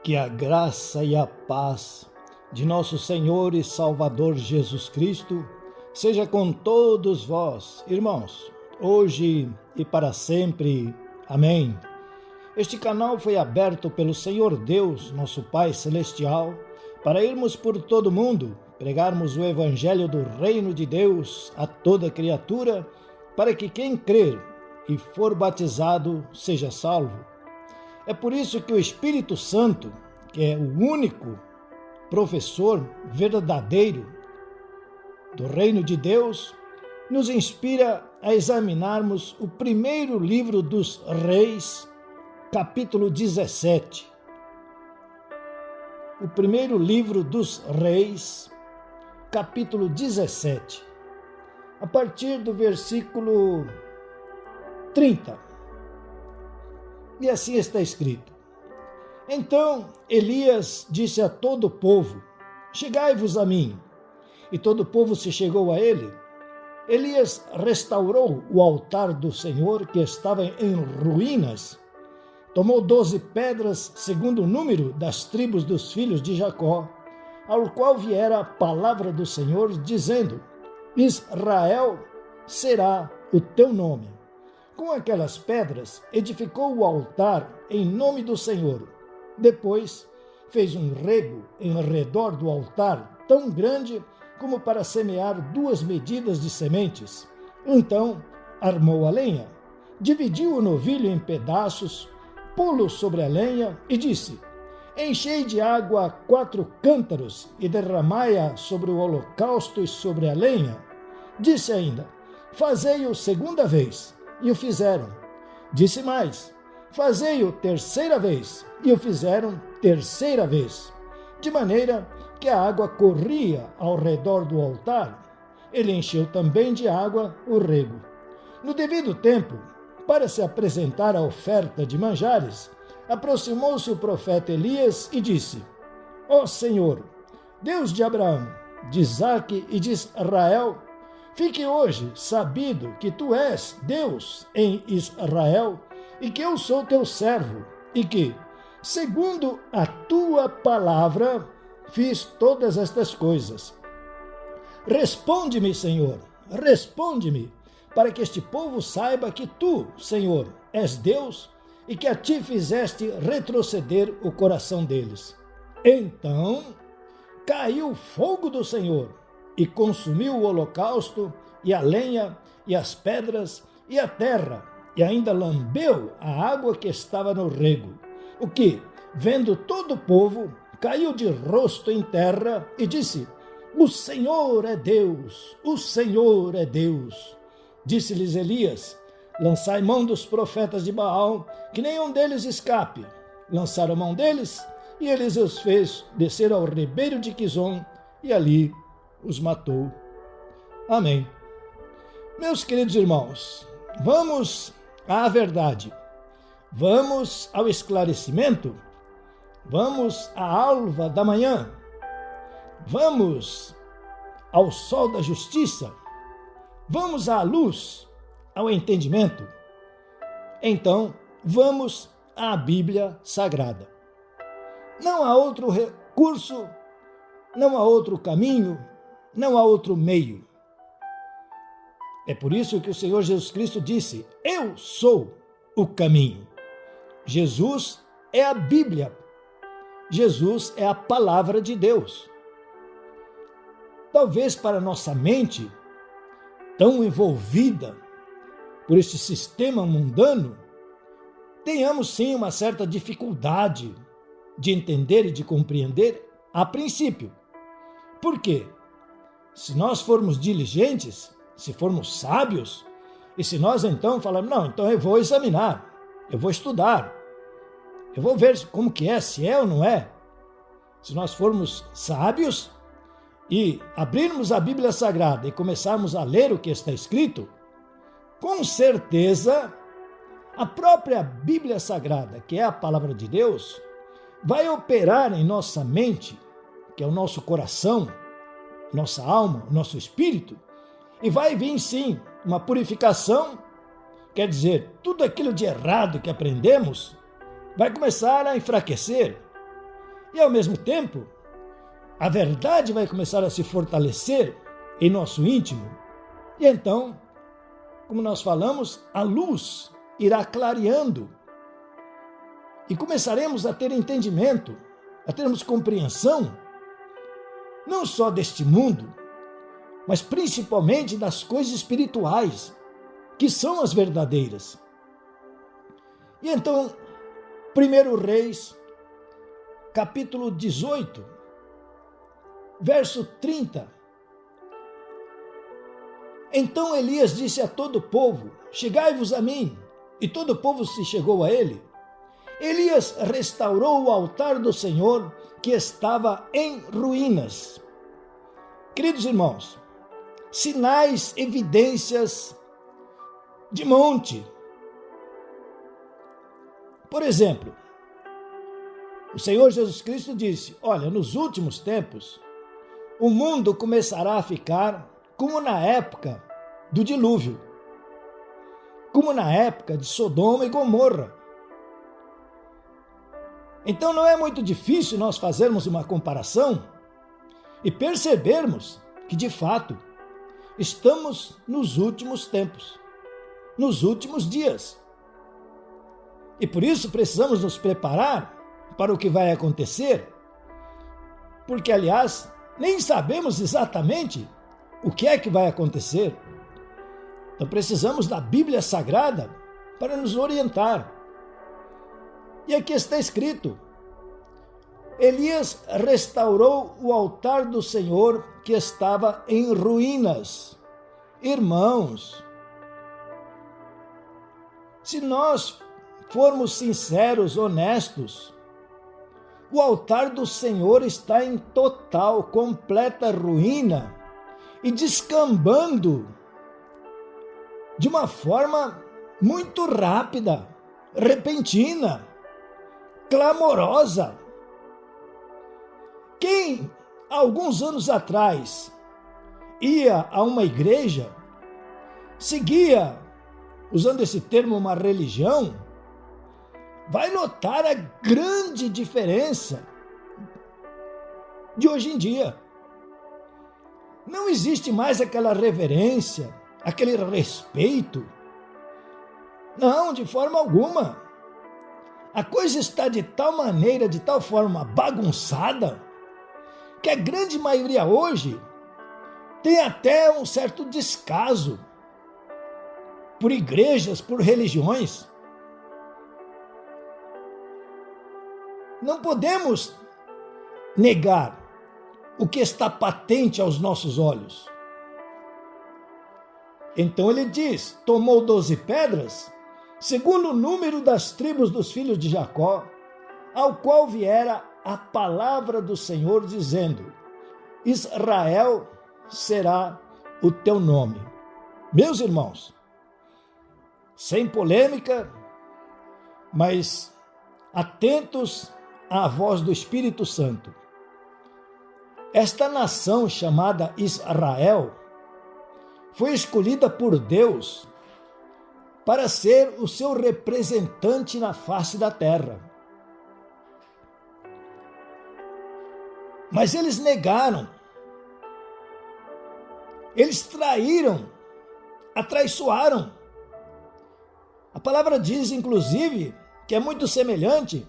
Que a graça e a paz de nosso Senhor e Salvador Jesus Cristo seja com todos vós, irmãos, hoje e para sempre. Amém. Este canal foi aberto pelo Senhor Deus, nosso Pai Celestial, para irmos por todo o mundo, pregarmos o Evangelho do Reino de Deus a toda criatura, para que quem crer e for batizado seja salvo. É por isso que o Espírito Santo, que é o único professor verdadeiro do Reino de Deus, nos inspira a examinarmos o primeiro livro dos Reis, capítulo 17. O primeiro livro dos Reis, capítulo 17, a partir do versículo 30. E assim está escrito: Então Elias disse a todo o povo: Chegai-vos a mim. E todo o povo se chegou a ele. Elias restaurou o altar do Senhor, que estava em ruínas. Tomou 12 pedras, segundo o número das tribos dos filhos de Jacó, ao qual viera a palavra do Senhor, dizendo: Israel será o teu nome. Com aquelas pedras, edificou o altar em nome do Senhor. Depois, fez um rego em redor do altar, tão grande como para semear 2 medidas de sementes. Então, armou a lenha, dividiu o novilho em pedaços, pô-lo sobre a lenha e disse: Enchei de água 4 cântaros e derramai-a sobre o holocausto e sobre a lenha. Disse ainda: Fazei-o segunda vez. E o fizeram. Disse mais: Fazei-o terceira vez. E o fizeram terceira vez. De maneira que a água corria ao redor do altar. Ele encheu também de água o rego. No devido tempo, para se apresentar a oferta de manjares, aproximou-se o profeta Elias e disse: Ó Senhor, Deus de Abraão, de Isaque e de Israel, fique hoje sabido que tu és Deus em Israel e que eu sou teu servo e que, segundo a tua palavra, fiz todas estas coisas. Responde-me, Senhor, responde-me, para que este povo saiba que tu, Senhor, és Deus e que a ti fizeste retroceder o coração deles. Então caiu o fogo do Senhor e consumiu o holocausto, e a lenha, e as pedras, e a terra, e ainda lambeu a água que estava no rego. O que, vendo todo o povo, caiu de rosto em terra e disse: O Senhor é Deus, o Senhor é Deus. Disse-lhes Elias: Lançai mão dos profetas de Baal, que nenhum deles escape. Lançaram mão deles, e eles os fez descer ao ribeiro de Quizon, e ali os matou. Amém. Meus queridos irmãos, vamos à verdade, vamos ao esclarecimento, vamos à alva da manhã, vamos ao sol da justiça, vamos à luz, ao entendimento. Então, vamos à Bíblia Sagrada. Não há outro recurso, não há outro caminho, não há outro meio. É por isso que o Senhor Jesus Cristo disse: Eu sou o caminho. Jesus é a Bíblia. Jesus é a palavra de Deus. Talvez para nossa mente, tão envolvida por este sistema mundano, tenhamos sim uma certa dificuldade de entender e de compreender a princípio. Por quê? Se nós formos diligentes, se formos sábios, e se nós então falarmos: não, então eu vou examinar, eu vou estudar, eu vou ver como que é, se é ou não é. Se nós formos sábios e abrirmos a Bíblia Sagrada e começarmos a ler o que está escrito, com certeza a própria Bíblia Sagrada, que é a palavra de Deus, vai operar em nossa mente, que é o nosso coração, nossa alma, nosso espírito, e vai vir sim uma purificação, quer dizer, tudo aquilo de errado que aprendemos vai começar a enfraquecer, E ao mesmo tempo, a verdade vai começar a se fortalecer em nosso íntimo. E então, como nós falamos, a luz irá clareando e começaremos a ter entendimento, a termos compreensão, não só deste mundo, mas principalmente das coisas espirituais, que são as verdadeiras. E então, 1 Reis, capítulo 18, verso 30. Então Elias disse a todo o povo: chegai-vos a mim. E todo o povo se chegou a ele. Elias restaurou o altar do Senhor, que estava em ruínas. Queridos irmãos, sinais, evidências de monte. Por exemplo, o Senhor Jesus Cristo disse: olha, nos últimos tempos, o mundo começará a ficar como na época do dilúvio, como na época de Sodoma e Gomorra. Então não é muito difícil nós fazermos uma comparação e percebermos que, de fato, estamos nos últimos tempos, nos últimos dias. E por isso precisamos nos preparar para o que vai acontecer, porque, aliás, nem sabemos exatamente o que é que vai acontecer. Então precisamos da Bíblia Sagrada para nos orientar. E aqui está escrito: Elias restaurou o altar do Senhor que estava em ruínas. Irmãos, se nós formos sinceros, honestos, o altar do Senhor está em total, completa ruína e descambando de uma forma muito rápida, repentina, clamorosa. Quem, alguns anos atrás, ia a uma igreja, seguia, usando esse termo, uma religião, vai notar a grande diferença de hoje em dia. Não existe mais aquela reverência, aquele respeito. Não, de forma alguma. A coisa está de tal maneira, de tal forma bagunçada, que a grande maioria hoje tem até um certo descaso por igrejas, por religiões. Não podemos negar o que está patente aos nossos olhos. Então ele diz: tomou 12 pedras, segundo o número das tribos dos filhos de Jacó, ao qual viera a palavra do Senhor, dizendo: Israel será o teu nome. Meus irmãos, sem polêmica, mas atentos à voz do Espírito Santo. Esta nação chamada Israel foi escolhida por Deus para ser o seu representante na face da terra. Mas eles negaram, eles traíram, atraiçoaram. A palavra diz, inclusive, que é muito semelhante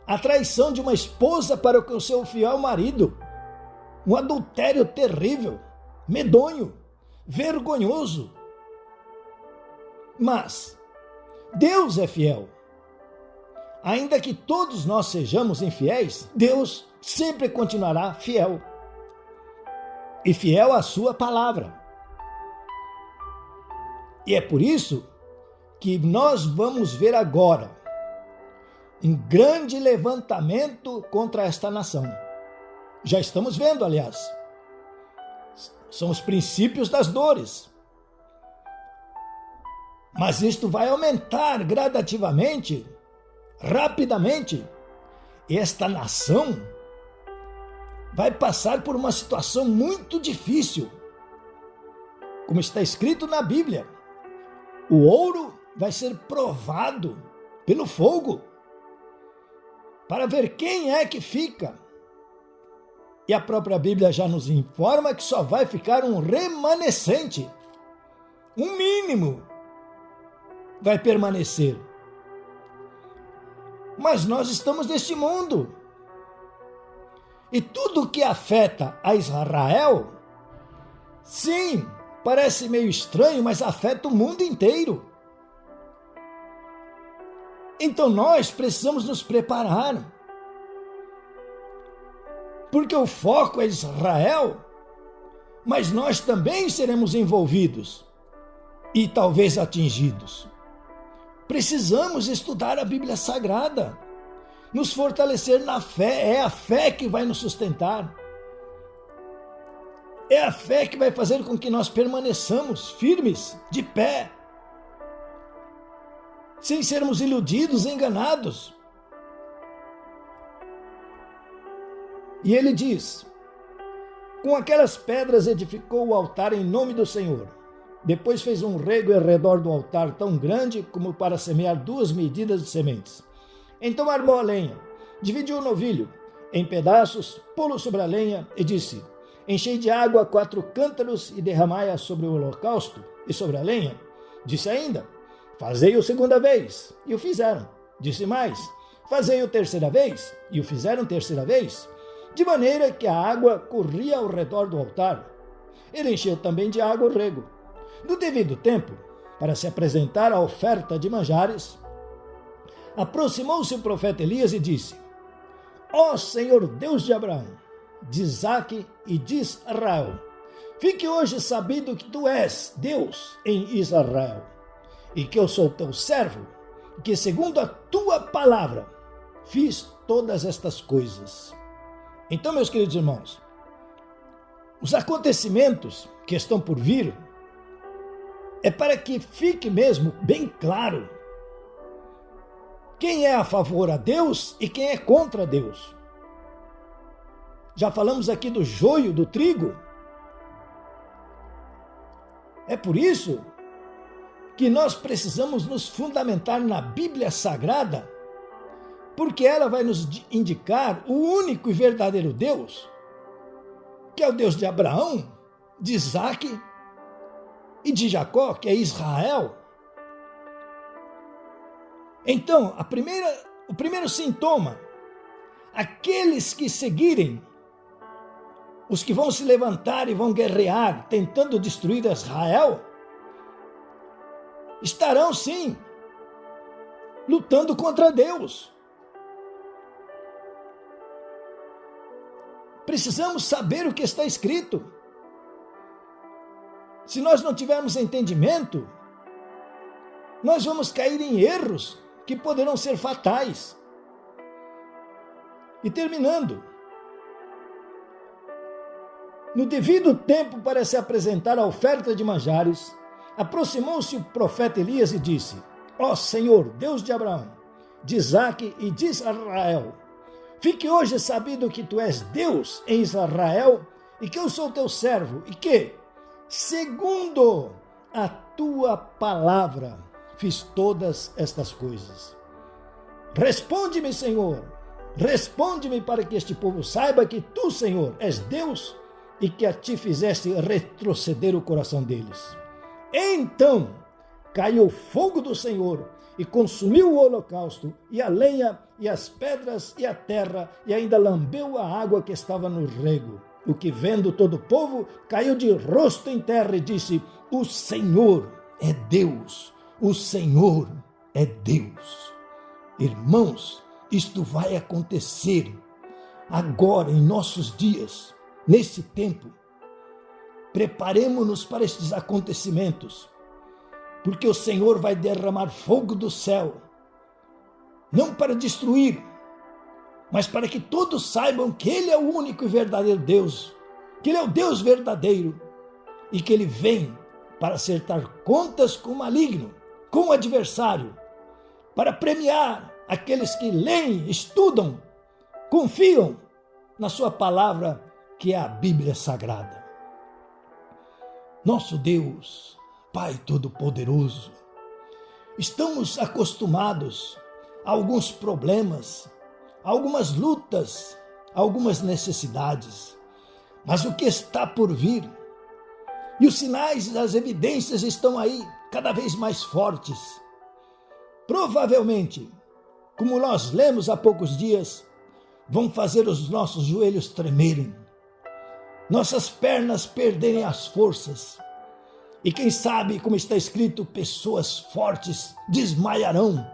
à traição de uma esposa para com o seu fiel marido. Um adultério terrível, medonho, vergonhoso. Mas Deus é fiel. Ainda que todos nós sejamos infiéis, Deus sempre continuará fiel. E fiel à sua palavra. E é por isso que nós vamos ver agora um grande levantamento contra esta nação. Já estamos vendo, aliás. São os princípios das dores. Mas isto vai aumentar gradativamente, rapidamente. E esta nação vai passar por uma situação muito difícil. Como está escrito na Bíblia, o ouro vai ser provado pelo fogo. para ver quem é que fica. E a própria Bíblia já nos informa que só vai ficar um remanescente, um mínimo vai permanecer. Mas nós estamos neste mundo. E tudo que afeta a Israel, sim, parece meio estranho, mas afeta o mundo inteiro. Então nós precisamos nos preparar. Porque o foco é Israel, mas nós também seremos envolvidos e talvez atingidos. Precisamos estudar a Bíblia Sagrada, nos fortalecer na fé. É a fé que vai nos sustentar. É a fé que vai fazer com que nós permaneçamos firmes, de pé, sem sermos iludidos, enganados. E ele diz: com aquelas pedras edificou o altar em nome do Senhor. Depois fez um rego ao redor do altar tão grande como para semear 2 medidas de sementes. Então armou a lenha, dividiu o novilho em pedaços, pô-lo sobre a lenha e disse: enchei de água 4 cântaros e derramai-a sobre o holocausto e sobre a lenha. Disse ainda: fazei-o segunda vez, e o fizeram. Disse mais: fazei-o terceira vez, e o fizeram terceira vez, de maneira que a água corria ao redor do altar. Ele encheu também de água o rego. No devido tempo, para se apresentar a oferta de manjares, aproximou-se o profeta Elias e disse: ó Senhor Deus de Abraão, de Isaque e de Israel, fique hoje sabido que tu és Deus em Israel, e que eu sou teu servo, e que segundo a tua palavra fiz todas estas coisas. Então, meus queridos irmãos, os acontecimentos que estão por vir é para que fique mesmo bem claro quem é a favor a Deus e quem é contra Deus. Já falamos aqui do joio, do trigo. É por isso que nós precisamos nos fundamentar na Bíblia Sagrada, porque ela vai nos indicar o único e verdadeiro Deus, que é o Deus de Abraão, de Isaque e de Jacó, que é Israel. Então, o primeiro sintoma: aqueles que seguirem, os que vão se levantar e vão guerrear, tentando destruir Israel, estarão sim lutando contra Deus. Precisamos saber o que está escrito. Se nós não tivermos entendimento, nós vamos cair em erros que poderão ser fatais. E terminando, no devido tempo para se apresentar a oferta de manjares, aproximou-se o profeta Elias e disse: ó Senhor, Deus de Abraão, de Isaque e de Israel, fique hoje sabido que tu és Deus em Israel e que eu sou teu servo e que, segundo a tua palavra, fiz todas estas coisas. Responde-me, Senhor, responde-me para que este povo saiba que tu, Senhor, és Deus e que a ti fizeste retroceder o coração deles. Então caiu o fogo do Senhor e consumiu o holocausto, e a lenha, e as pedras, e a terra, e ainda lambeu a água que estava no rego. O que, vendo todo o povo, caiu de rosto em terra e disse: o Senhor é Deus, o Senhor é Deus. Irmãos, isto vai acontecer agora, em nossos dias, nesse tempo. Preparemo-nos para estes acontecimentos, porque o Senhor vai derramar fogo do céu, não para destruir, mas para que todos saibam que Ele é o único e verdadeiro Deus, que Ele é o Deus verdadeiro e que Ele vem para acertar contas com o maligno, com o adversário, para premiar aqueles que leem, estudam, confiam na sua palavra, que é a Bíblia Sagrada. Nosso Deus, Pai Todo-Poderoso, estamos acostumados a alguns problemas, algumas lutas, algumas necessidades, mas o que está por vir, e os sinais e as evidências estão aí, cada vez mais fortes. Provavelmente, como nós lemos há poucos dias, vão fazer os nossos joelhos tremerem, nossas pernas perderem as forças, e quem sabe, como está escrito, pessoas fortes desmaiarão,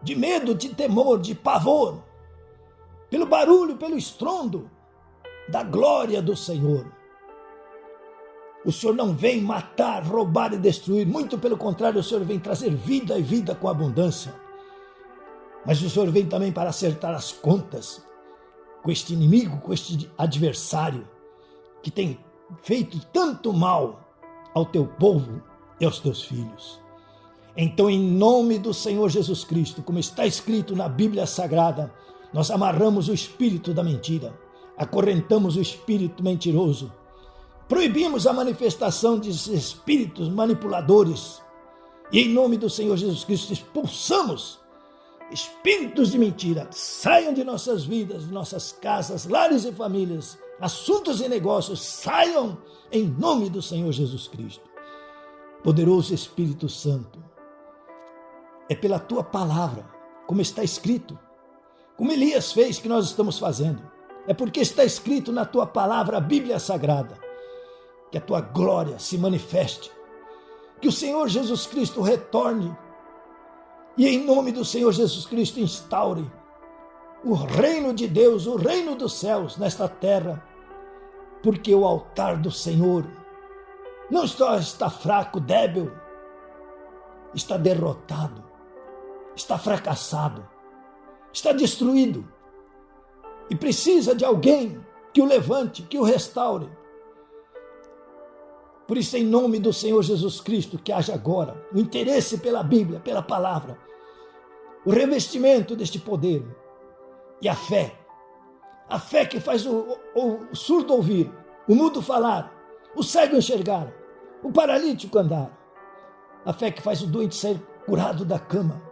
de medo, de temor, de pavor, pelo barulho, pelo estrondo da glória do Senhor. O Senhor não vem matar, roubar e destruir, muito pelo contrário, o Senhor vem trazer vida e vida com abundância. Mas o Senhor vem também para acertar as contas com este inimigo, com este adversário, que tem feito tanto mal ao teu povo e aos teus filhos. Então, em nome do Senhor Jesus Cristo, como está escrito na Bíblia Sagrada, nós amarramos o espírito da mentira, acorrentamos o espírito mentiroso, proibimos a manifestação de espíritos manipuladores e, em nome do Senhor Jesus Cristo, expulsamos espíritos de mentira. Saiam de nossas vidas, de nossas casas, lares e famílias, assuntos e negócios, saiam em nome do Senhor Jesus Cristo. Poderoso Espírito Santo, é pela tua palavra, como está escrito, como Elias fez, que nós estamos fazendo. É porque está escrito na tua palavra, a Bíblia Sagrada, que a tua glória se manifeste, que o Senhor Jesus Cristo retorne e, em nome do Senhor Jesus Cristo, instaure o reino de Deus, o reino dos céus nesta terra, porque o altar do Senhor não está fraco, débil, está derrotado, está fracassado, está destruído e precisa de alguém que o levante, que o restaure. Por isso, em nome do Senhor Jesus Cristo, que haja agora o interesse pela Bíblia, pela palavra, o revestimento deste poder e a fé que faz o surdo ouvir, o mudo falar, o cego enxergar, o paralítico andar, a fé que faz o doente sair curado da cama,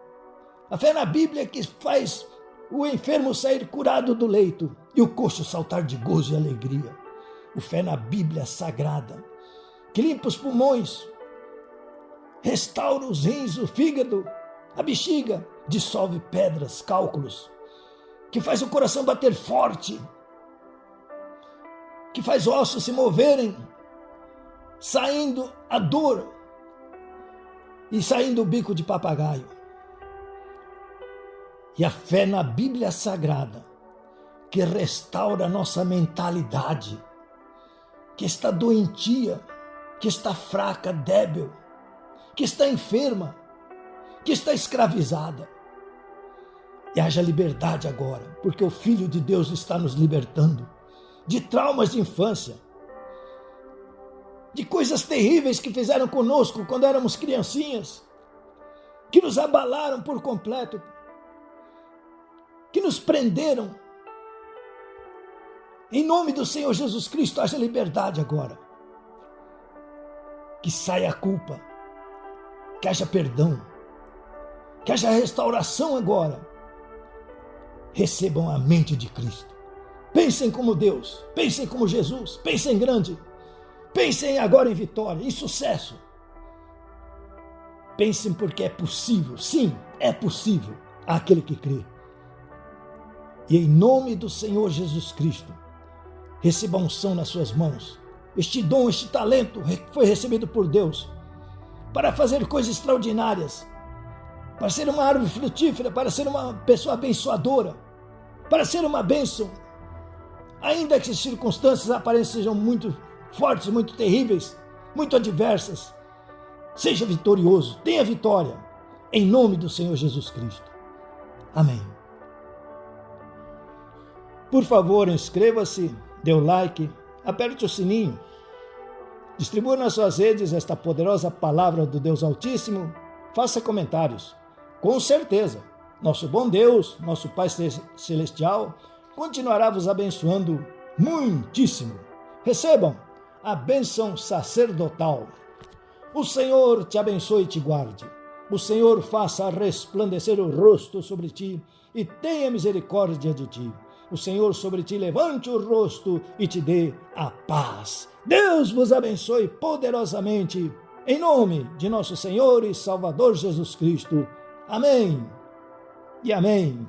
a fé na Bíblia que faz o enfermo sair curado do leito e o coxo saltar de gozo e alegria, a fé na Bíblia Sagrada, que limpa os pulmões, restaura os rins, o fígado, a bexiga, dissolve pedras, cálculos, que faz o coração bater forte, que faz ossos se moverem, saindo a dor e saindo o bico de papagaio. E a fé na Bíblia Sagrada, que restaura a nossa mentalidade, que está doentia, que está fraca, débil, que está enferma, que está escravizada. E haja liberdade agora, porque o Filho de Deus está nos libertando de traumas de infância, de coisas terríveis que fizeram conosco quando éramos criancinhas, que nos abalaram por completo, que nos prenderam. Em nome do Senhor Jesus Cristo, haja liberdade agora. Que saia a culpa, que haja perdão, que haja restauração agora. Recebam a mente de Cristo. Pensem como Deus, pensem como Jesus, pensem grande. Pensem agora em vitória, em sucesso. Pensem porque é possível, sim, é possível àquele que crê. E em nome do Senhor Jesus Cristo, receba a unção nas suas mãos. Este dom, este talento foi recebido por Deus para fazer coisas extraordinárias, para ser uma árvore frutífera, para ser uma pessoa abençoadora, para ser uma bênção, ainda que as circunstâncias aparentes sejam muito fortes, muito terríveis, muito adversas. Seja vitorioso, tenha vitória, em nome do Senhor Jesus Cristo. Amém. Por favor, inscreva-se, dê o like, aperte o sininho, distribua nas suas redes esta poderosa palavra do Deus Altíssimo, faça comentários. Com certeza, nosso bom Deus, nosso Pai Celestial, continuará vos abençoando muitíssimo. Recebam a bênção sacerdotal. O Senhor te abençoe e te guarde. O Senhor faça resplandecer o rosto sobre ti e tenha misericórdia de ti. O Senhor sobre ti levante o rosto e te dê a paz. Deus vos abençoe poderosamente, em nome de nosso Senhor e Salvador Jesus Cristo. Amém e amém.